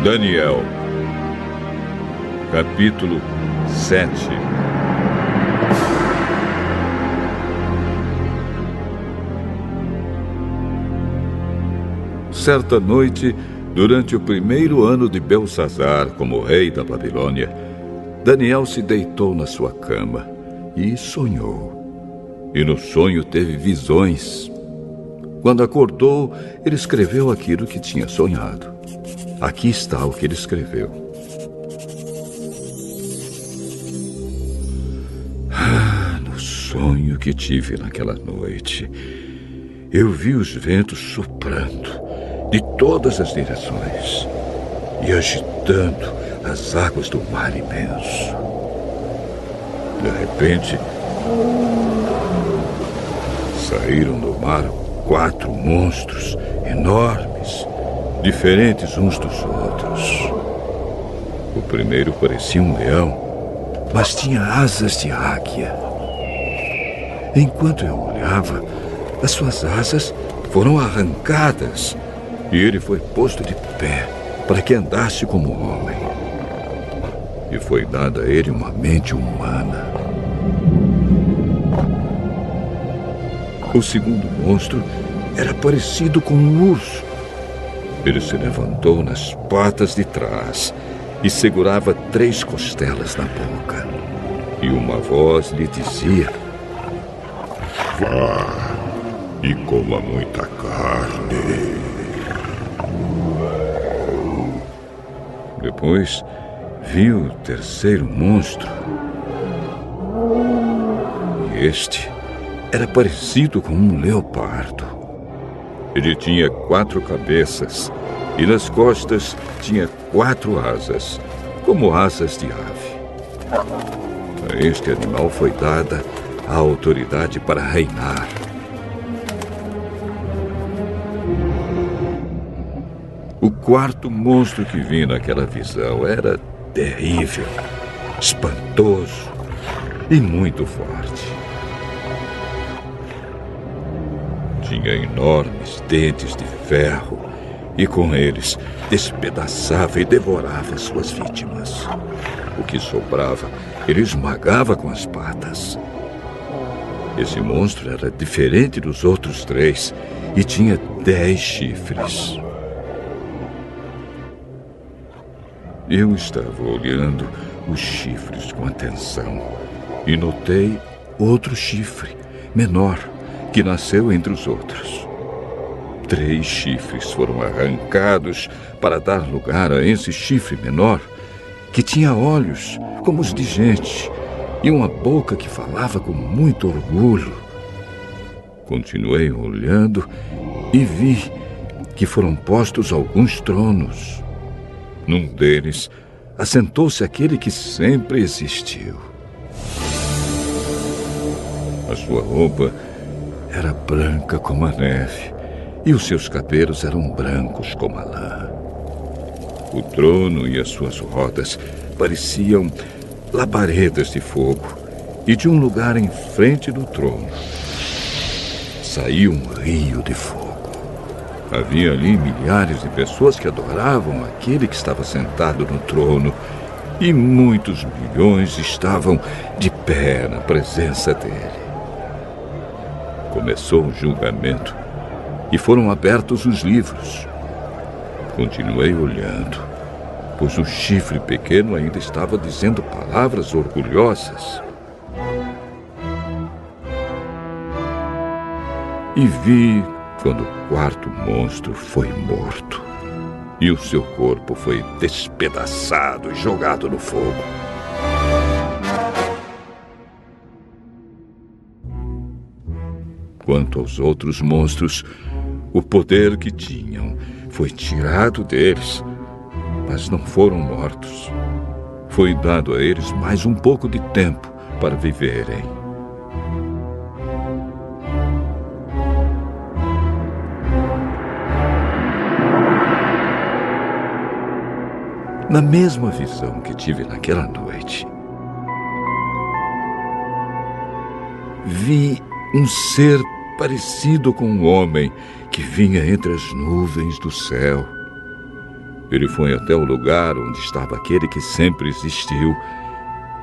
Daniel, capítulo 7. Certa noite, durante o primeiro ano de Belsazar como rei da Babilônia, Daniel se deitou na sua cama e sonhou. E no sonho teve visões. Quando acordou, ele escreveu aquilo que tinha sonhado. Aqui está o que ele escreveu. No sonho que tive naquela noite, eu vi os ventos soprando de todas as direções e agitando as águas do mar imenso. De repente, saíram do mar 4 monstros enormes, diferentes uns dos outros. O primeiro parecia um leão, mas tinha asas de águia. Enquanto eu olhava, as suas asas foram arrancadas e ele foi posto de pé para que andasse como homem. E foi dada a ele uma mente humana. O segundo monstro era parecido com um urso. Ele se levantou nas patas de trás e segurava 3 costelas na boca. E uma voz lhe dizia: vá e coma muita carne. Depois vi o terceiro monstro. E este era parecido com um leopardo. Ele tinha 4 cabeças e nas costas tinha 4 asas, como asas de ave. A este animal foi dada a autoridade para reinar. O quarto monstro que vi naquela visão era terrível, espantoso e muito forte. Tinha enormes dentes de ferro e com eles despedaçava e devorava suas vítimas. O que sobrava, ele esmagava com as patas. Esse monstro era diferente dos outros 3 e tinha 10 chifres. Eu estava olhando os chifres com atenção e notei outro chifre, menor, que nasceu entre os outros. 3 chifres foram arrancados para dar lugar a esse chifre menor, que tinha olhos como os de gente e uma boca que falava com muito orgulho. Continuei olhando e vi que foram postos alguns tronos. Num deles, assentou-se aquele que sempre existiu. A sua roupa era branca como a neve, e os seus cabelos eram brancos como a lã. O trono e as suas rodas pareciam labaredas de fogo, e de um lugar em frente do trono saía um rio de fogo. Havia ali milhares de pessoas que adoravam aquele que estava sentado no trono, e muitos milhões estavam de pé na presença dele. Começou o julgamento e foram abertos os livros. Continuei olhando, pois o chifre pequeno ainda estava dizendo palavras orgulhosas. E vi quando o quarto monstro foi morto e o seu corpo foi despedaçado e jogado no fogo. Quanto aos outros monstros, o poder que tinham foi tirado deles, mas não foram mortos. Foi dado a eles mais um pouco de tempo para viverem. Na mesma visão que tive naquela noite, vi um ser parecido com um homem que vinha entre as nuvens do céu. Ele foi até o lugar onde estava aquele que sempre existiu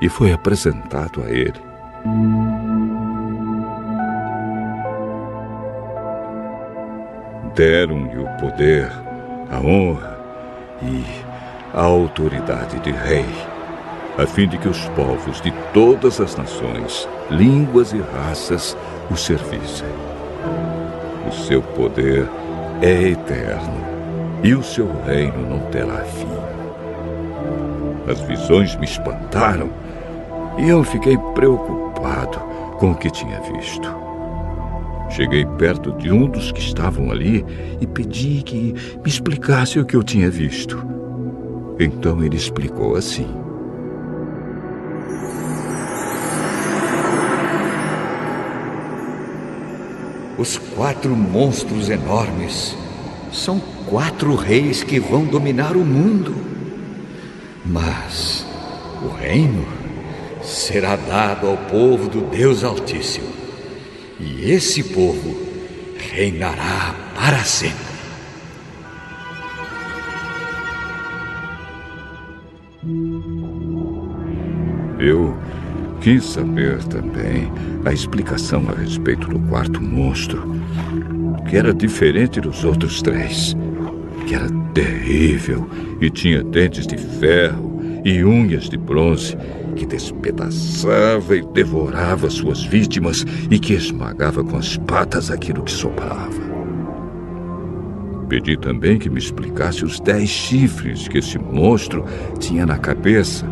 e foi apresentado a ele. Deram-lhe o poder, a honra e a autoridade de rei, a fim de que os povos de todas as nações, línguas e raças o servissem. O seu poder é eterno e o seu reino não terá fim. As visões me espantaram e eu fiquei preocupado com o que tinha visto. Cheguei perto de um dos que estavam ali e pedi que me explicasse o que eu tinha visto. Então ele explicou assim: os 4 monstros enormes são 4 reis que vão dominar o mundo. Mas o reino será dado ao povo do Deus Altíssimo. E esse povo reinará para sempre. Eu quis saber também a explicação a respeito do 4º monstro, que era diferente dos outros 3, que era terrível e tinha dentes de ferro e unhas de bronze, que despedaçava e devorava suas vítimas e que esmagava com as patas aquilo que sobrava. Pedi também que me explicasse os 10 chifres que esse monstro tinha na cabeça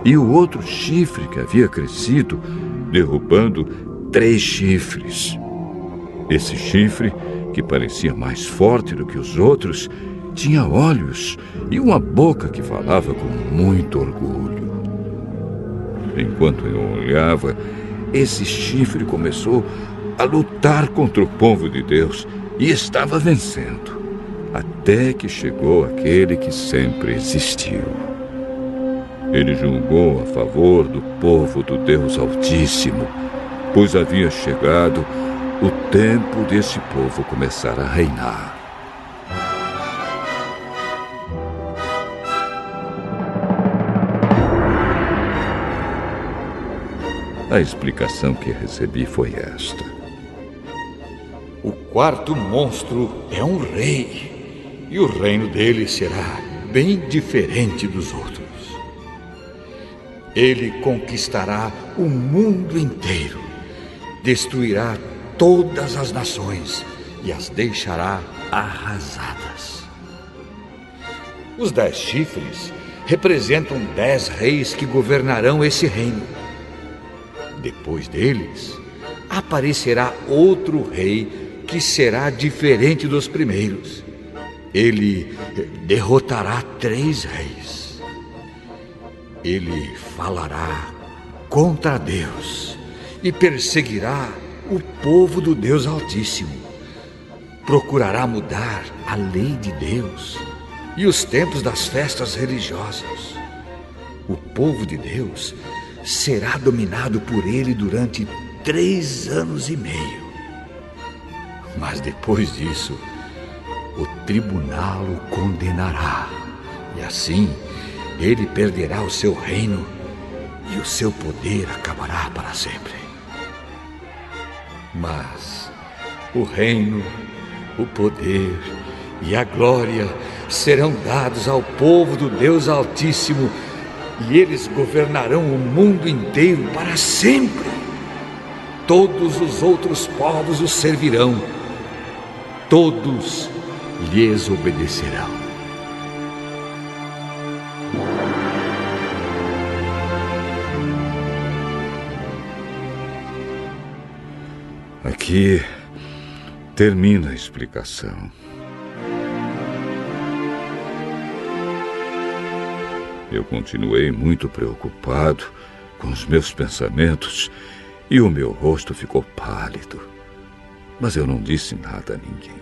e o outro chifre que havia crescido, derrubando 3 chifres. Esse chifre, que parecia mais forte do que os outros, tinha olhos e uma boca que falava com muito orgulho. Enquanto eu olhava, esse chifre começou a lutar contra o povo de Deus e estava vencendo, até que chegou aquele que sempre existiu. Ele julgou a favor do povo do Deus Altíssimo, pois havia chegado o tempo desse povo começar a reinar. A explicação que recebi foi esta: o 4º monstro é um rei, e o reino dele será bem diferente dos outros. Ele conquistará o mundo inteiro, destruirá todas as nações e as deixará arrasadas. Os 10 chifres representam 10 reis que governarão esse reino. Depois deles, aparecerá outro rei que será diferente dos primeiros. Ele derrotará 3 reis. Ele falará contra Deus e perseguirá o povo do Deus Altíssimo. Procurará mudar a lei de Deus e os tempos das festas religiosas. O povo de Deus será dominado por ele durante 3 anos e meio. Mas depois disso, o tribunal o condenará. E assim, ele perderá o seu reino e o seu poder acabará para sempre. Mas o reino, o poder e a glória serão dados ao povo do Deus Altíssimo, e eles governarão o mundo inteiro para sempre. Todos os outros povos os servirão. Todos lhes obedecerão. Aqui termina a explicação. Eu continuei muito preocupado com os meus pensamentos e o meu rosto ficou pálido. Mas eu não disse nada a ninguém.